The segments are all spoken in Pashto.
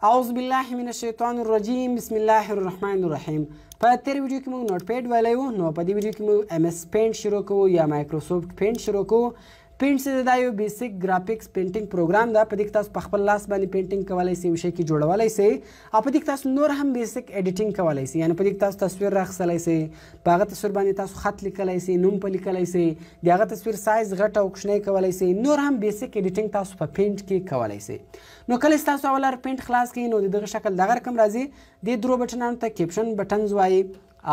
اعوذ بالله من الشیطان الرجیم بسم الله الرحمن الرحیم. په تیر ویډیو کې موږ نوټ پیډ ویلی وو، نو په دې ویډیو کې موږ ایم ایس پینټ شروع کوو یا مایکروسافټ پینټ شروع کوو. پینټ چې دا یو بیسیک ګرافیکس پینټینګ پروګرام ده. په دې کې تاسو په خپل لاس باندې پینټینګ کولی شئ، یو شی کې جوړولی شئ، او په دې کې تاسو نور هم بیسیک ایډیټینګ کولی شئ. یعنې په دې کې تاسو تصویر راخیستلی شئ، په هغه تصویر باندې تاسو خط لیکلی شئ، نوم په لیکلی شئ، د هغه تصویر سایز غټ او کوچنی کولی شئ، نور هم بیسیک ایډیټینګ تاسو په پینټ کې کولی شئ. نو کله چې تاسو اول پینټ خلاص کړئ نو د دغه شکل دغه رقم راځي. دې درو بټنانو ته کیپشن بټنز وایي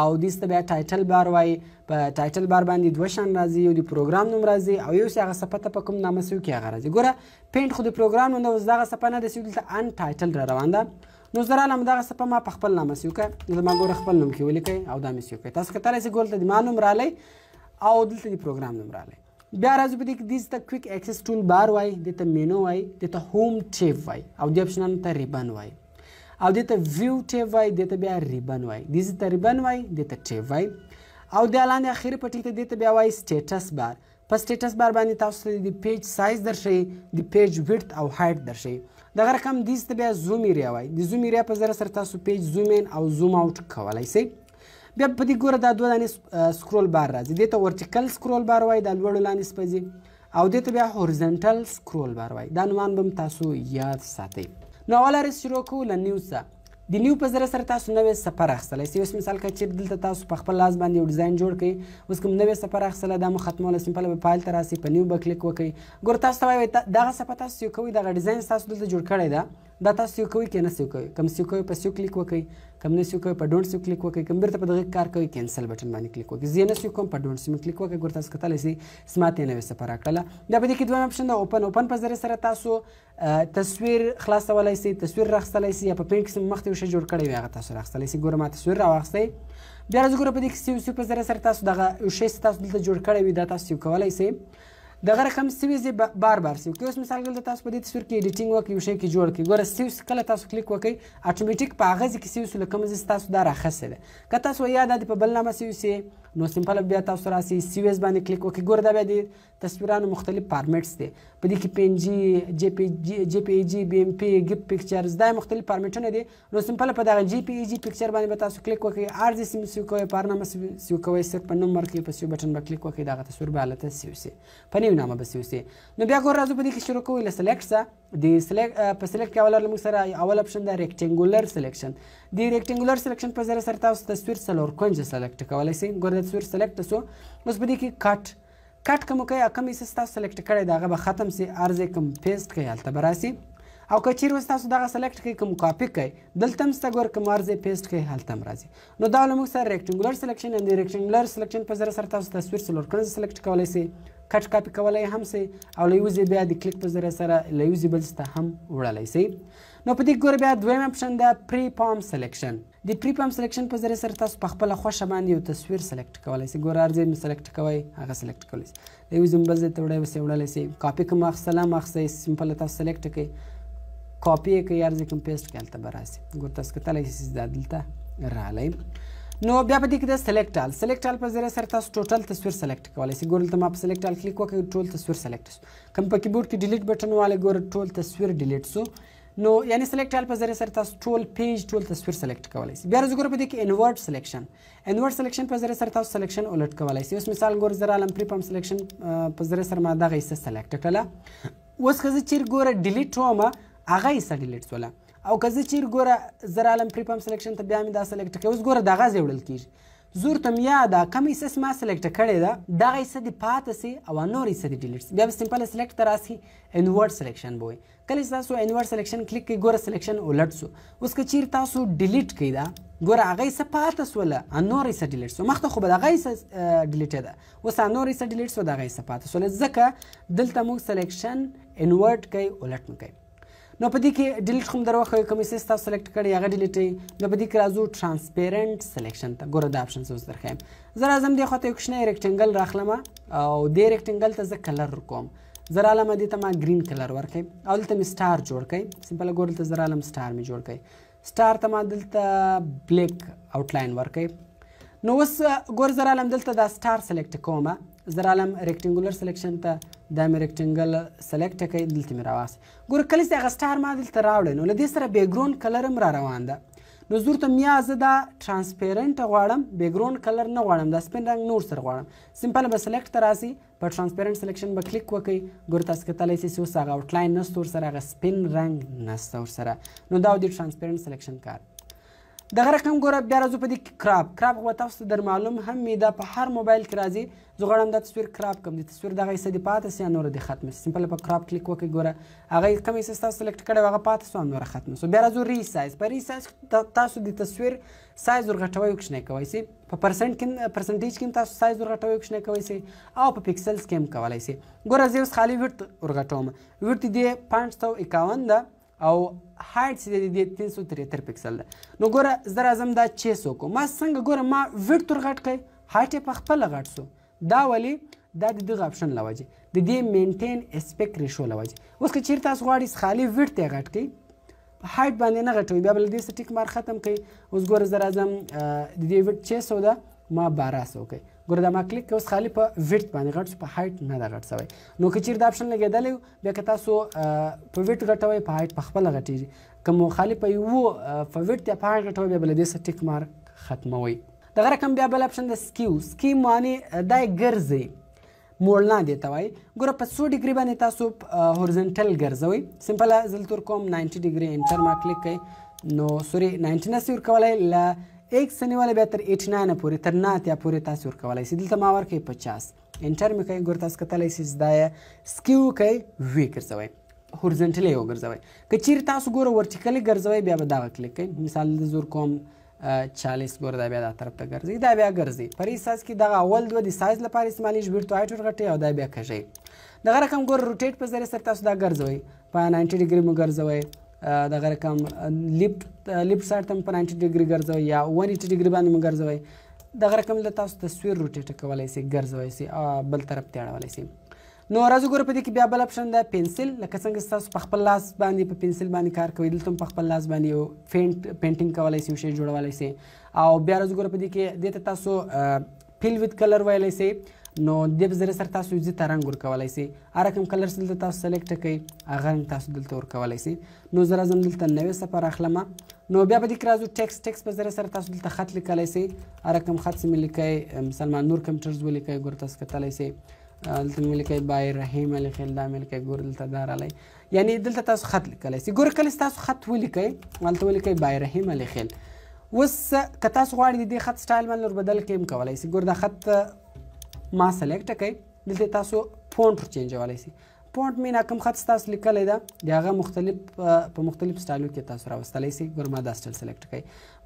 او دې ته بیا ټایټل بار وایي. په ټایټل بار باندې دوه شان راځي، یو د پروګرام نوم راځي او یو چې هغه صفحه ته په کوم نامه سوي کې هغه راځي. ګوره پینټ خو د پروګرام نوم ده، اوس دغه صفحه نه ده چې دلته ان ټایټل را روان ده. نو زه راغلم دغه صفحه ما په خپل نامه سوي کړه. زما ګوره خپل نوم کې ولیکئ او دا مې سوي کړئ. تاسو کتلی شئ ګوره د ما نوم راغلی او دلته د پروګرام نوم راغلی. بیا راځو په دې کې دې ته کویک اکسس ټول بار وایي، دې ته مینو وایي، دې ته هوم ټیب وایي او دې اپشنانو ته ریبن وایي، او دې ته ویو ټیب وایي، دې ته بیا ریبن وایي، دې ته ریبن وایي، دې ته ټیب وایي، او د لاندې اخري پټي ته دې ته بیا وایي سټیټس بار. په سټیټس بار باندې تاسو ته د پیج سایز درښیي، د پیج ویډت او هایټ درښیي. دغه رقم دې ته بیا زوم ایریا وایي. د زوم ایریا په ذریعه سره تاسو پیج زوم ان او زوم اوټ کولی شئ. بیا په دې ګوره دا دوه دانې سکرول بار راځي. دې ته ورټیکل سکرول بار وایي، دا لوړو لاندې سپځي، او دې ته بیا هورزنټل سکرول بار وایي. دا نومان به تاسو یاد ساتئ. نو اول رس شروع کوو له نیو څخه. د نیو په ذریعه سره تاسو نوې صفحه راخیستلی شئ. اوس مثال که چیرې دلته تاسو په خپل لاس باندې یو ډیزاین جوړ کړئ، اوس کوم نوې صفحه راخیستله دا مو ختموله، سمپله به فایل ته راسئ، په نیو به کلیک وکړئ. ګوره تاسو ته وایي دغه صفحه تاسو سیو کوئ، دغه ډیزاین تاسو دلته جوړ کړی ده، دا تاسو سیو کوئ که نه سیو کوئ. کم سیو کوئ په سیو کلیک وکړئ، کم نه سیو کوئ په ډونټ سیو کلیک وکړئ، کم بیرته په دغه کار کوئ کینسل بټن باندې کلیک وکړئ. زه یې نه سیو کوم په ډونټ سیو کلیک وکړئ. ګوره تاسو کتلی شئ سما ته یې نوې صفحه راکړله. بیا په دې کې دویم اپشن ده اوپن. اوپن په ذریعه سره تاسو تصویر خلاصولی شئ، تصویر راخیستلی شئ، یا په پینټ کې مخته یو شی جوړ کړی وي هغه تاسو راخیستلی شئ. ګوره ما تصویر راواخیستی. بیا راځو ګوره په دې کې سیو په ذریعه سره تاسو دغه یو شی چې تاسو دلته جوړ کړی وي دا تاسو سیو کولی شئ. دغه رقم سیویز بار بار سیو کړئ. اوس مثال دلته تاسو په دې تصویر کې ایډیټینګ وکړئ، یو شی کې جوړ کړئ. ګوره سیو کله تاسو کلیک وکړئ اټومیټیک په هغه ځای کې سیو سو له کوم ځای تاسو دا راخیستی دی. که تاسو یا دا د په بل نامه سیو سي نو سمپل بیا تاسو راسئ سیویز باندې کلیک وکړئ. ګوره دا بیا د تصویرانو مختلف فارمیټس دی. په دې کې پی ان جي، جی پی جي، بي ام پي، ګیف پکچرز، دا مختلف فارمیټونه دي. نو سمپل په دغه جی پی جي پکچر باندې به تاسو کلیک وکړئ، هر ځای سیو کوئ، په هر نامه سیو کوئ، صرف په نوم ورکړئ، په سیو بټن به کلیک وکړئ، دغه تصویر به هلته سیو سي، په نوي نامه به سیو سي. نو بیا ګوره راځو په دې کې شروع کوو له سلیکټ څخه. په سلیکټ کې اوله موږ سره اول اپشن ده ریکټینګولر سلیکشن. د ریکټینګولر سلیکشن په ذریعه سره تاسو تصویر څلور کونجه سلیکټ کولی شئ. ګوره د تصویر سلیکټ شو. اوس په دې کې کټ کوم کوئ، کوم حصه تاسو سلیکټ کړی دی هغه به ختم سي، هر ځای کوم پیسټ کوئ هلته به راسي. او که چیرې اوس تاسو دغه سلیکټ کوئ کوم کاپي کوئ دلته هم شته، ګوره کوم هر ځای پیسټ کوئ هلته هم راځي. نو دا موږ سره ریکټینګولر سلیکشن. د ریکټینګولر سلیکشن په ذریعه سره تاسو تصویر څلور کونجه سلیکټ کولی شئ، کټ کاپي کولی هم شئ، او له یو ځای بیا د کلیک په ذریعه سره له یو ځای بل ځای ته هم وړلی شئ. نو په دې ګوره بیا دویم اپشن ده پری پام سلیکشن. د پری پام سلیکشن په ذریعه سره تاسو په خپله خوښه باندې یو تصویر سلیکټ کولی شئ. ګوره هر ځای مو سلیکټ کوئ هغه سلیکټ کولی شئ، له یو ځای بل ځای ته وړلی شئ. کاپي کوم اخیستل هم اخیستی، سمپل تاسو سلیکټ کړئ، کاپي یې کړئ، هر ځای کوم پیسټ کړئ هلته به راسي. ګوره تاسو کتلی شئ دا دلته راغلی. نو بیا په دې کې د سلیکټ آل. سلیکټ آل په ذریعه سره تاسو ټوټل تصویر سلیکټ کولی شئ. ګوره دلته ما په سلیکټ آل کلیک وکړئ، ټول تصویر سلیکټ شو. کوم په کیبورډ کې ډیلیټ بټن والی ګوره ټول تصویر ډیلیټ شو. نو یعنی سلیکټ آل په ذریعه سره تاسو ټول پیج ټول تصویر سلیکټ کولی شئ. بیا راځو ګوره په دې کې انورټ سلیکشن. انورټ سلیکشن په ذریعه سره تاسو سلیکشن الټ کولی شئ. اوس مثال ګوره زه راغلم پری پام سلیکشن په ذریعه سره ما دغه حصه سلیکټ کړله. اوس که زه چیرې ګوره ډیلیټ وم هغه حصه ډیلیټ شوله، او که زه چیرې ګوره زه راغلم پری پام سلیکشن ته بیا مې دا سلیکټ کړی. اوس ګوره دغه ځای وړل کېږي. زه ورته م یاده کوم حصه چې ما سلیکټ کړې ده دغه حصه دې پاته سي او نور حصه دې ډیلیټ سي. بیا به سمپل سلیکټ ته راسي، انورټ سلیکشن به وایي. کله چې تاسو انورټ سلیکشن کلیک کړئ ګوره سلیکشن الټ سو. اوس که چیرې تاسو ډیلیټ کړئ دا ګوره هغه حصه پاته سوله، نور حصه ډیلیټ سو. مخته خو به دغه حصه ډیلیټه ده، اوس نور حصه ډیلیټ سو، دغه حصه پاته سوله، ځکه دلته موږ سلیکشن انورټ کوئ الټ مو کوئ. نو په دې کې ډیلیټ خو م در وښیو، کوم حصې تاسو سلیکټ کړی هغه ډیلیټ کړئ. نو په دې کې راځو ټرانسپیرنټ سلیکشن ته. ګوره دا اپشن زه اوس درښیم. زه راځم دې خواته یو کوچنی ریکټینګل راخلم او دې ریکټینګل ته زه کلر کوم. زه رالم دې ته ما ګرین کلر ورکړئ او دلته مې سټار جوړ کړئ. سمپله ګوره دلته زه رالم سټار مې جوړ کړئ. سټار ته ما دلته بلیک آوټلاین ورکړئ. نو اوس ګوره زه رالم دلته دا سټار سلیکټ کوم زه رالم ریکټنګولر سلیکشن ته دا مې ریکټنګل سلیکټ کړئ دلته مې راواخلئ. ګوره کله چې هغه سټار ما دلته راوړی نو له دې سره بیکګراوند کلر هم را روان ده. نو زه ورته یا زه دا ټرانسپیرنټ غواړم بیکګراوند کلر نه غواړم دا سپین رنګ نور سره غواړم سمپل به سلیکټ ته راسي په ټرانسپیرنټ سلیکشن به کلیک وکړئ. ګوره تاسو کتلی سئ چې اوس هغه آوټلاین نشته ورسره هغه سپین رنګ نشته ورسره. نو دا د ټرانسپیرنټ سلیکشن کار. دغه رقم ګوره بیا راځو په دې کې کراپ به تاسو ته در معلوم هم وي دا په هر موبایل کې راځي. زه غواړم دا تصویر کراپ کړم د تصویر دغه حصه دې پاتې سي یا نوره دې ختمه سي. سمپل په کراپ کلیک وکړئ. ګوره هغه کوم حصه تاسو سلیکټ کړی هغه پاتې سو نوره ختمه سو. بیا راځو ریسایز. په ریسایز تاسو د تصویر سایز ورغټوئ او کوچنی کوئ سي. په پرسنټیج کې هم تاسو سایز ورغټوئ او کوچنی کوئ سي او په پکسلز کې هم کولی سي. ګوره زه اوس خالي ویډت ورغټوم. ویډت دې 551 ده او هایټ چې دی 373 پکسل ده. نو ګوره زه راځم دا 600 کوم. ما څنګه ګوره ما ویډت ورغټ کړی هایټ یې په خپله غټ سو. دا ولې دا د دغه اپشن له وجې د دې مینټین اسپیکټ ریشو له وجې. اوس که چیرې تاسو غواړئ خالي ویډت یې غټ کړئ په هایټ باندې نه غټوئ بیا به له دې څه ټیک مار ختم کړئ. اوس ګوره زه راځم د دې ویډت 600 ده ما 1200 کوئ. ګوره دا ما کلیک کړئ اوس خالي په ویډت باندې غټ سو په هایټ نه ده غټ سوی. نو که چیرې دا اپشن لګېدلی بیا که تاسو په ویډت غټوئ په هایټ په خپله غټېږي. که مو خالي په یو په ویډت یا په هایټ غټوئ بیا به له دې څه ټیک مار ختموئ. دغه رقم بیا بل اپشن د سکیو معنی دا یې ګرځئ موړنا دی ته وایي. ګوره په 100 ډیګري باندې تاسو هورزنټل ګرځوئ. سمپله زه دلته ورکوم 90 ډیګري انټر ما کلیک کړئ. نو سوري 90 نسي ورکولی له 1 سنیواله بیا تر 89 پورې تر 9 پورې تاسو ورکولی سي. دلته ما ورکوئ 50 انټر مې کوئ. ګوره تاسو کتلی سئ چې دا یې سکیو کوئ وی ګرځوئ هورزنټلی یې وګرځوئ. که چیرې تاسو ګوره ورټیکلي ګرځوئ بیا به دغه کلیک کوئ. مثال زه ورکوم 40 ګوره دا بیا دا طرف ته ګرځي دا بیا ګرځي. په ریسایز کې دغه اول دوه د سایز لپاره استعمالیږي ویډت هایټ ورغټئ او دا بیا کږئ. دغه رقم ګوره روټیټ په ذریعه سره تاسو دا ګرځوئ په 90 ډیګري مو ګرځوئ. دغه رقم لیفټ سایډ ته په 90 ډیګري ګرځوئ یا 180 ډیګري باندې مو ګرځوئ. دغه رقم له تاسو تصویر روټیټ کولی سئ ګرځوئ سئ بل طرف ته اړولی سئ. نو راځو ګوره په دې کې بیا بل اپشن ده پنسل. لکه څنګه تاسو په خپل لاس باندې په پنسل باندې کار کوئ دلته هم په خپل لاس باندې یو پینټینګ کولی سئ یو شی جوړولی سئ. او بیا راځو ګوره په دې کې دې ته تاسو فیل ویت کلر ویلی سئ. نو دې په ذریعه سره تاسو ځي ته رنګ ورکولی سئ. هر رقم کلر چې دلته تاسو سلیکټ کړئ هغه رنګ تاسو دلته ورکولی سئ. نو زه راځم دلته نوې صفحه راخلمه. نو بیا په دې کې راځو ټیکسټ په ذریعه سره تاسو دلته خط لیکلی سئ. هر رقم خط چې مې لیکئ مسلمان نور کمپیوټرز ولیکئ. ګوره تاسو کتلی سئ دلته مې لیکئ بای رحیم لیکل دا مې لیکئ. ګوره دلته دا رالی یعنې دلته تاسو خط لیکلی سئ. ګوره کله چې تاسو خط ولیکئ هلته ولیکئ بای رحیم لیکل. اوس که تاسو غواړئ د دې خط سټایل باندې ور بدل کړئ هم کولی سئ. ګوره دا خط ما سلیکټ کړئ دلته تاسو فونټ ورچینجولی سئ. فونټ مینا کوم خط تاسو لیکلی ده د هغه مختلف په مختلف سټایلو کې تاسو راوستلی سئ. ګوره ما دا سټایل سلیکټ کړئ.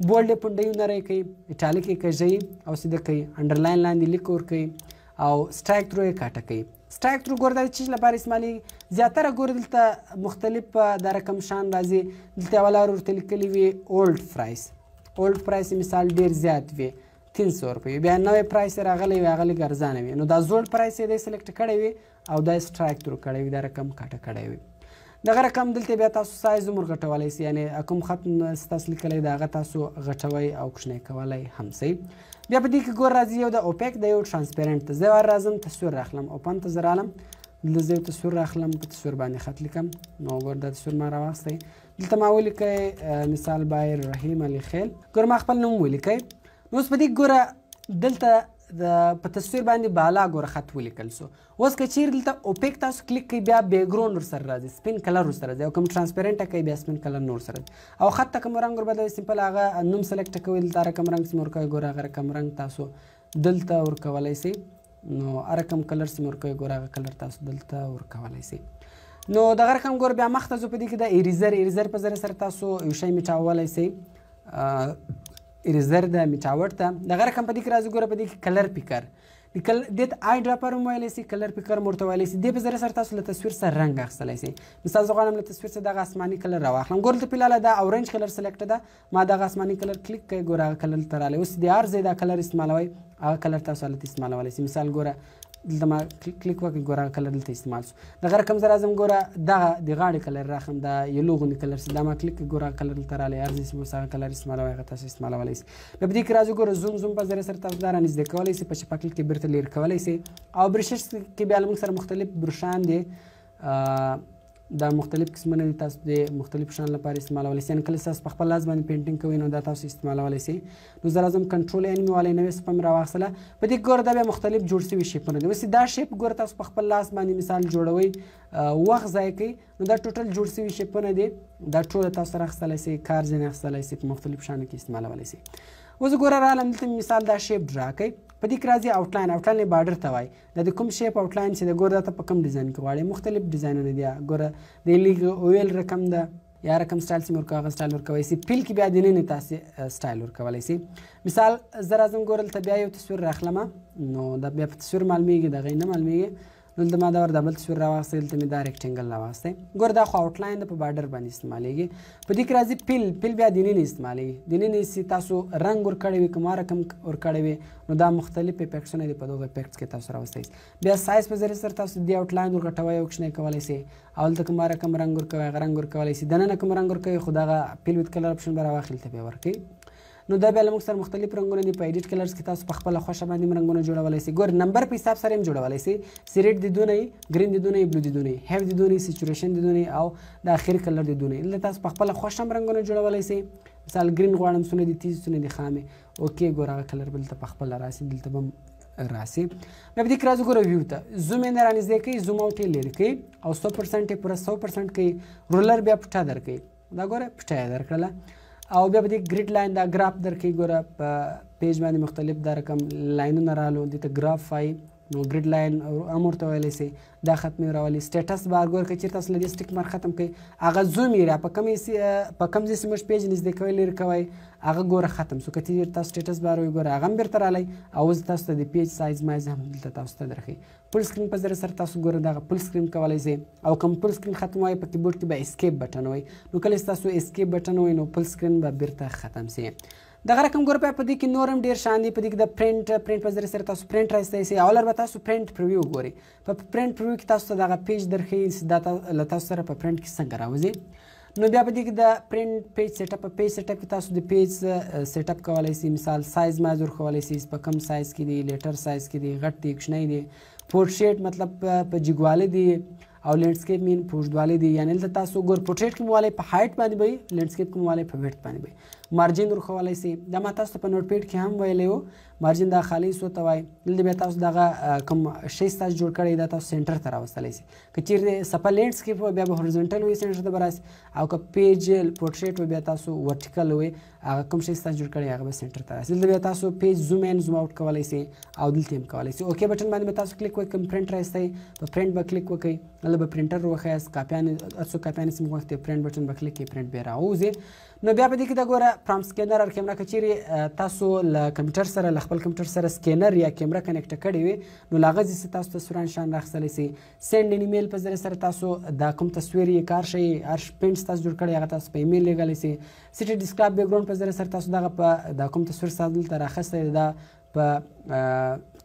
بولډ یې پونډۍ نری کړئ اټالیک یې کږئ او سیده کړئ. انډرلاین لاندې لیک ورکړئ او سټرایک تھرو یې کاټه کوي. سټرایک تھرو ګوره دا د چیز لپاره استعمالېږي زیاتره ګوره دلته مختلف دا رقم شان راځي. دلته یوه لار ورته لیکلي وي اولډ پرایس مثال ډېر زیات وي 300 روپۍ. بیا نوی پرایس یې راغلی وي هغه لږ ارزانه وي. نو دا زوړ پرایس یې دی سلیکټ کړی وي او دا یې سټرایک تھرو کړی وي دا رقم کاټه کړی وي. دغه رقم دلته بیا تاسو سایز هم ورغټولی سئ. یعنې کوم خط تاسو لیکلی د هغه تاسو غټوئ او کوچنی کولی هم سئ. بیا په دې کې ګوره راځي یو د اوپیک د یو ټرانسپیرنټ ته. زه راځم تصویر راخلم اوپن ته زه رالم دلته زه یو تصویر راخلم په تصویر باندې خط لیکم. نو ګوره دا تصویر ما راواخیستی. دلته ما ولیکئ مثال بای رحیم علي خیل. ګوره ما خپل نوم ولیکئ. نو اوس په دې ګوره دلته په تصویر باندې بالا ګوره خط ولیکل سو. اوس که چیرې دلته اوپیک تاسو کلیک کوئ بیا بیکګراوند ورسره راځي سپین کلر ورسره راځي او کوم ټرانسپیرنټ کوئ بیا سپین کلر نور سره راځي. او خط ته کوم رنګ وربدلوئ سمپل هغه نوم سلیکټ کوئ دلته هر رقم رنګ چې مې ورکوئ ګوره هغه رقم رنګ تاسو دلته ورکولی سئ. نو هر رقم کلر چې مې ورکوئ ګوره هغه کلر تاسو دلته ورکولی سئ. نو دغه رقم ګوره بیا مخته ځو په دې کې د ایریزر په ذریعه سره تاسو یو شی میټاولی سئ. ایریزر د میټاوټ ته دغه رقم په دې کې راځي ګوره په دې کې کلر پیکر دې ته آی ډراپر هم ویلی سي کلر پیکر هم ورته ویلی سي. دې په ذریعه سره تاسو له تصویر سره رنګ اخیستلی سئ. مثال زه غواړم له تصویر څخه دغه اسماني کلر راواخلم. ګوره دلته فلحاله دا اورنج کلر سلیکټ ده ما دغه اسماني کلر کلیک کوئ ګوره هغه کلر دلته رالی. اوس د هر ځای دا کلر استعمالوئ هغه کلر تاسو هلته استعمالولی سئ. مثال ګوره دلته ما کلیک وکړئ ګوره هغه کلر دلته استعمال شو دغه رقم زه راځم ګوره دغه د غاړې کلر راخلم دا یلو غوندې کلر سي دا ما کلیک کړئ ګوره هغه کلر دلته راغلی هر ځای چې اوس هغه کلر استعمالوئ هغه تاسو استعمالولی سئ بیا په دې کې راځو ګوره زوم په ذریعه سره تاسو دا رانږدې کولی سئ په چپه کلیک کې بیرته لرې کولی سئ او برشش کې بیا له موږ سره مختلف برشان دي دا مختلف قسمونه دي تاسو د مختلف شیانو لپاره استعمالولی سئ یعنې کله چې تاسو په خپل لاس باندې پینټینګ کوئ نو دا تاسو استعمالولی سئ نو زه راځم کنټرول این مې والی نوې صفحه مې راواخیستله په دې کې ګوره دا بیا مختلف جوړ شوي شیپونه دي اوس دا شیپ ګوره تاسو په خپل لاس باندې مثال جوړوئ وخت ضایع کوئ نو دا ټوټل جوړ شوي شیپونه دي دا ټوله تاسو سره اخیستلی سئ کار ځینې اخیستلی سئ په مختلفو شیانو کې استعمالولی سئ اوس ګوره راغلم دلته مثال دا شیپ ډرا کوئ په دې کې راځي آوټلاین آوټلاین یې بارډر ته وایي دا د کوم شیپ آوټلاین چې د ګوره دا ته په کوم ډیزاین کې غواړئ مختلف ډیزاینونه دي ګوره د لیګ اویل رقم ده یا رقم سټایل چې مې ورکوه هغه سټایل ورکولی سي پیل کې بیا دننه تاسې سټایل ورکولی سي مثال زه راځم ګوره دلته بیا یو تصویر راخلمه نو دا بیا په تصویر معلومیږي د هغې نه معلومیږي نو دلته ما دا ور دا بل تصویر راواخیستی دلته مې دا ریکټینګل راواخیستی ګوره دا خو آوټلاین ده په بارډر باندې استعمالیږي په دې کې راځي پیل بیا دننه استعمالیږي دننه چې تاسو رنګ ورکړی وي کومه رقم ورکړی وي نو دا مختلف افیکټسونه دي په دغو افیکټس کې تاسو راوستی بیا سایز په ذریعه سره تاسو دې آوټلاین ورغټوئ او کوچنی کولی سئ او دلته کومه رقم رنګ ورکوئ هغه رنګ ورکولی سئ دننه کوم رنګ ورکوئ خو دغه پیل وت کلر اپشن به راواخلي دلته بیا ورکوئ نو دا بیا له موږ سره مختلف رنګونه دي په ایډیټ کلرز کې تاسو په خپله خوښه باندې هم رنګونه جوړولی سئ ګور نمبر په حساب سره هم جوړولی سئ چې ریډ د دونه وي ګرین د دونه وي بلو د دونه وي هیف د دونه وي سچوریشن د دونه وي او د اخري کلر د دونه وي دلته تاسو په خپله خوښه هم رنګونه جوړولی سئ مثال ګرین غواړم څونه دي تیز څونه دي خامې اوکې ګوره هغه کلر به دلته په خپله راسي دلته به هم راسي بیا په دې کې راځو ګوره ویو ته زوم یې نه رانږدې کوي زوم اوټ یې لرې کوي او 100% یې پوره 100% کوي رولر بیا پټه درکوي دا ګوره پټه یې درکړله او بیا په دې ګریډ لاین دا ګراف درکوي ګوره په پیج باندې مختلف دا رقم لاینونه رالو دې ته ګراف وایي نو ګریډ لاین هم ورته ویلی سئ دا ختمې راولي سټیټس بار ګوره که چېرې تاسو له دې سټیک مارک ختم کوئ هغه زوم یې په کوم ځای چې موږ پیج نږدې کوئ لرې کوئ هغه ګوره ختم سو که چېرې تاسو سټیټس بار وایي ګوره هغه هم بېرته رالی او اوس تاسو ته د پیج سایز مایز هم دلته تاسو ته درښي فل سکرین په ذریعه سره تاسو ګوره دغه فل سکرین کولی سئ او کوم فل سکرین ختم وایي په کیبورډ کې به اسکیپ بټن وایي نو کله چې تاسو اسکیپ بټن وایي نو فل سکرین به بېرته ختم سي دغه رقم ګوره په دې کې نور هم ډېر شیان دي په دې کې د پرنټ په ذریعه سره تاسو پرنټ رایستی سئ اول به تاسو پرنټ پریویو ګورئ په پرنټ پریویو کې تاسو ته دغه پیج درښیي چې دا له تاسو سره په پرنټ کې څنګه راوځي نو بیا په دې کې د پرنټ پیج سیټ اپ کې تاسو د پیج سیټ اپ کولی سئ مثال سایز مایز ورښولی سئ په کم سایز کې دی لیټر سایز کې دی غټ دی کوچنی دی پورټریټ مطلب په جګوالی دی او لینډسکیپ مین په اوږدوالي دی یعنې دلته تاسو ګور پورټریټ کې موالی په هایټ باندې به وي لینډسکیپ کې موالی په ویډت باندې به وي مارجن ورښولی سئ دا ما تاسو ته په نوټ پیډ کې هم ویلی و مارجن دا خالي څو ته وایي دلته بیا تاسو دغه کوم شی ستاسو جوړ کړی دا تاسو سینټر ته راوستلی سئ که چیرې صفحه لینډسکیپ وي بیا به هورزنټل وي سینټر ته به راسي او که پیج پورټریټ وي بیا تاسو ورټیکل وي هغه کوم شی ستاسو جوړ کړی هغه به سینټر ته راسي دلته بیا تاسو پیج زوم ان زوم آوټ کولی سئ او دلته هم کولی سئ اوکې بټن باندې به تاسو کلیک وکړئ کوم پرنټ رایستی په پرنټ به کلیک وکړئ هلته به پرنټر وښیاست کاپیانې څو کاپیانې چې موږ وختې پرنټ بټن به کلیک کړئ پرنټ بیا راوځي نو بیا په دې کې دا ګوره فرام سکینر او کیمرا که چیرې تاسو له کمپیوټر سره له خپل کمپیوټر سره سکینر یا کیمرا کنیکټ کړې وي نو له هغه ځای څخه تاسو تصویران شیان راخیستلی سئ سینډ ان ایمیل په ذریعه سره تاسو دا کوم تصویر یې کار شی هر پینټ تاسو جوړ کړی هغه تاسو په ایمیل لیږلی سئ سیټي ډسکټاپ بیکګراونډ په ذریعه سره تاسو دغه په دا کوم تصویر تاسو دلته راخیستی دا په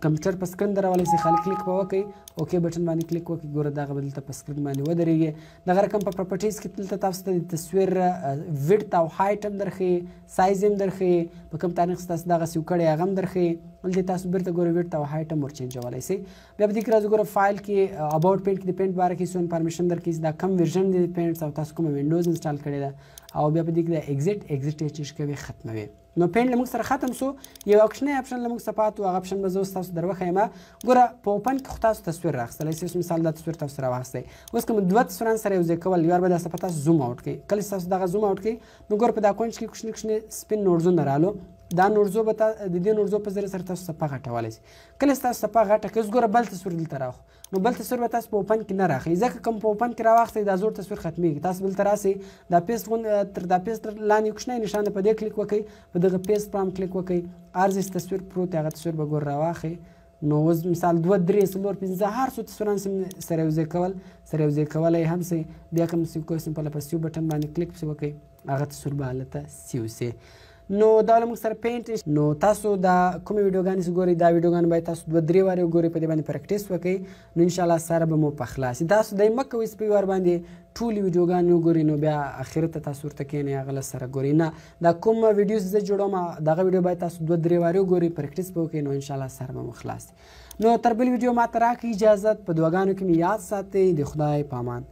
کمپیوټر په سکرین درولی سئ خالي کلیک به وکړئ اوکې بټن باندې کلیک وکړئ ګوره دغه به دلته په سکرین باندې ودرېږي دغه رقم په پراپرټیز کې دلته تاسو ته د تصویر ویډت او هایټ هم درښیي سایز هم درښیي په کوم تاریخ چې تاسو دغه سیو کړی هغه هم درښیي دلته تاسو بیرته ګوره ویډت او هایټ هم ورچینجولی سئ بیا په دې کې راځو ګوره فایل کې اباوټ پینټ کې د پینټ باره کې څو انفارمیشن درکوي چې دا کم ورژن دی د پینټس او تاسو کومه وینډوز انسټال کړې ده او بیا په دې کې د ایګزټ یې چې کوي ختموي نو پینټ له موږ سره ختم سو یو کوچنی اپشن له موږ څخه پاتې و هغه اپشن به زه اوس تاسو در وښیم ګوره په اوپن کې خو تاسو تصویر راخیستلی سئ مثال دا تصویر تاسو راواخیستی اوس کوم دوه تصویران سره یو ځای کول یو به دا صفحه تاسو زوم آوټ کړئ کله چې تاسو دغه زوم آوټ کړئ نو ګوره په دا کونج کې کوچني سپین نورزونه رالو دا نورزو به د دې نورزو په ذریعه سره تاسو صفحه غټولی سئ کله چې تاسو صفحه غټه کړئ اوس ګوره بل تصویر دلته راخو نو بل تصویر به تاسو په اوپن کې نه راخئ ځکه کوم په اوپن کې راواخیستی دا زوړ تصویر ختمیږي تاسو بلته راسئ دا پیسټ تر دا پیسټ لاندې کوچنی نشان ده په دې کلیک وکړئ په دغه پیسټ په هم کلیک وکړئ هر ځای چې تصویر پروت دی هغه تصویر به ګوره راواخئ نو اوس مثال 2 3 4 5 هر څو تصویران سره یو ځای کولی هم سئ بیا کوم سیو کوئ سمپل په سیو بټن باندې کلیک پسې وکړئ هغه تصویر به هلته سیو سي نو دا موږ سره پینټ نو تاسو دا کومې ویډیوګانې چې ګورئ دا ویډیوګانې باید تاسو 2-3 وارې وګورئ په دې باندې پریکټیس وکړئ نو انشاءالله سره به مو په خلاص تاسو دای مه کوئ سپی وار باندې ټولې ویډیوګانې وګورئ نو بیا اخر ته تاسو ورته کښېنئ هغه له سره ګورئ نه دا کوم ویډیوز زه جوړوم دغه ویډیو باید تاسو 2-3 وارې وګورئ پریکټیس به وکړئ نو انشاءالله سره به مو خلاص نو تر بل ویډیو ماته راکړئ اجازت په دعاګانو کې مې یاد ساتئ د خدای په امان